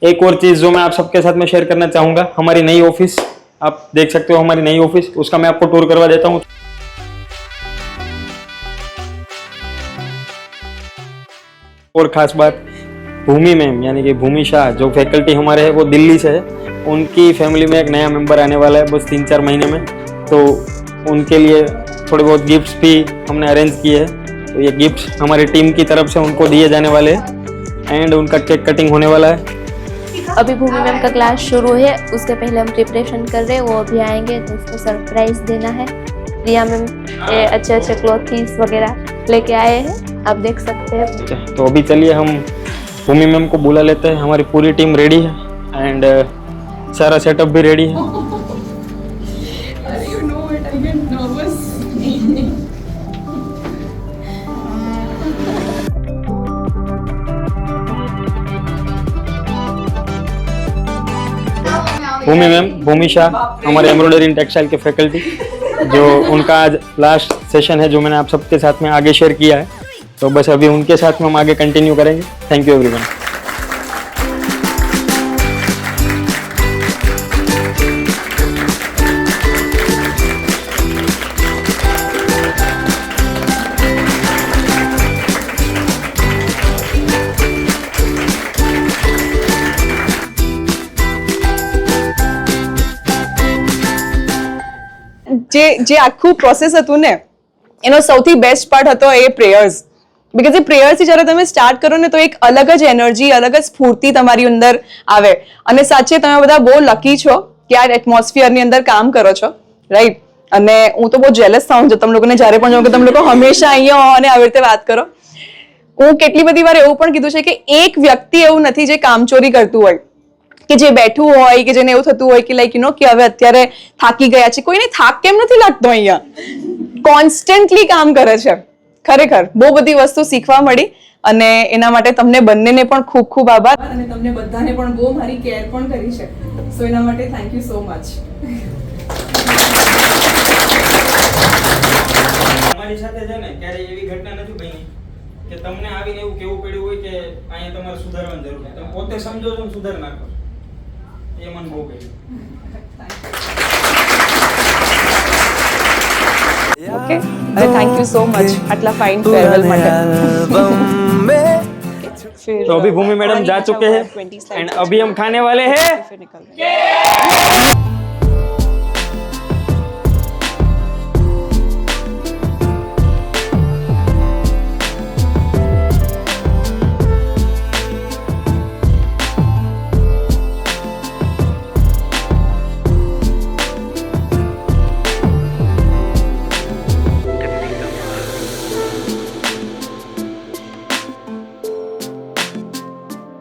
एक और चीज जो मैं आप सबके साथ में शेयर करना चाहूंगा, हमारी नई ऑफिस आप देख सकते हो, हमारी नई ऑफिस, उसका मैं आपको टूर करवा देता हूँ। और खास बात भूमि मैम यानी कि भूमि शाह जो फैकल्टी हमारे है वो दिल्ली से है, उनकी फैमिली में एक नया मेंबर आने वाला है बस 3-4 महीने में, तो उनके लिए थोड़े बहुत गिफ्ट्स भी हमने अरेंज किए हैं। तो ये गिफ्ट्स हमारी टीम की तरफ से उनको दिए जाने वाले हैं एंड उनका केक कटिंग होने वाला है। अभी भूमि मैम का क्लास शुरू है, उसके पहले हम प्रिपरेशन कर रहे हैं, वो अभी आएंगे तो उसको सरप्राइज देना है। रिया मैम अच्छे अच्छे क्लॉथीस वगैरह लेके आए हैं, आप देख सकते हैं। तो अभी चलिए हम भूमि मैम को बुला लेते हैं। हमारी पूरी टीम रेडी है एंड सारा सेटअप भी रेडी है। भूमि मैम, भूमि शाह हमारे एम्ब्रॉयडरी एंड टेक्सटाइल के फैकल्टी, जो उनका आज लास्ट सेशन है जो मैंने आप सबके साथ में आगे शेयर किया है, तो बस अभी उनके साथ में हम आगे कंटिन्यू करेंगे। Thank you everyone. જે આખું પ્રોસેસ હતું ને એનો સૌથી બેસ્ટ પાર્ટ હતો એ પ્રેયર્સ, બીકોઝ એ પ્રેયર્સથી જ્યારે તમે સ્ટાર્ટ કરો ને તો એક અલગ જ એનર્જી, અલગ જ સ્ફૂર્તિ તમારી અંદર આવે। અને સાચે તમે બધા બહુ લકી છો કે આ એટમોસ્ફિયરની અંદર કામ કરો છો, રાઈટ। અને હું તો બહુ જેલસ થાઉં છું તમે લોકોને જ્યારે પણ જોઉં કે તમે લોકો હંમેશા અહીંયા હો અને આવી રીતે વાત કરો। હું કેટલી બધી વાર એવું પણ કીધું છે કે એક વ્યક્તિ એવું નથી જે કામચોરી કરતું હોય, કે જે બેઠું હોય, કે જેને એવું થતું હોય કે લાઈક યુ નો કે હવે અત્યારે થાકી ગયા છે। કોઈને થાક કેમ નથી લાગતો, અહીંયા કોન્સ્ટન્ટલી કામ કરે છે। ખરેખર બહુ બધી વસ્તુ શીખવા મળી અને એના માટે તમને બંનેને પણ ખૂબ ખૂબ આભાર અને તમને બધાને પણ બહુ મારી કેર પણ કરી છે, સો એના માટે થેન્ક યુ સો મચ। અમારી સાથે છે ને ક્યારે એવી ઘટના નથી બની કે તમને આવીને એવું કેવું પડ્યું હોય કે અહીંયા તમારે સુધારવાની જરૂર છે, તમે પોતે સમજો છો ને સુધાર નાખો, એ મને બહુ ગમ્યું। Okay, thank you so much આટલા ફાઇન ફેરવેલ માટે। तो अभी भूमि मैडम जा चुके हैं एंड अभी हम खाने वाले हैं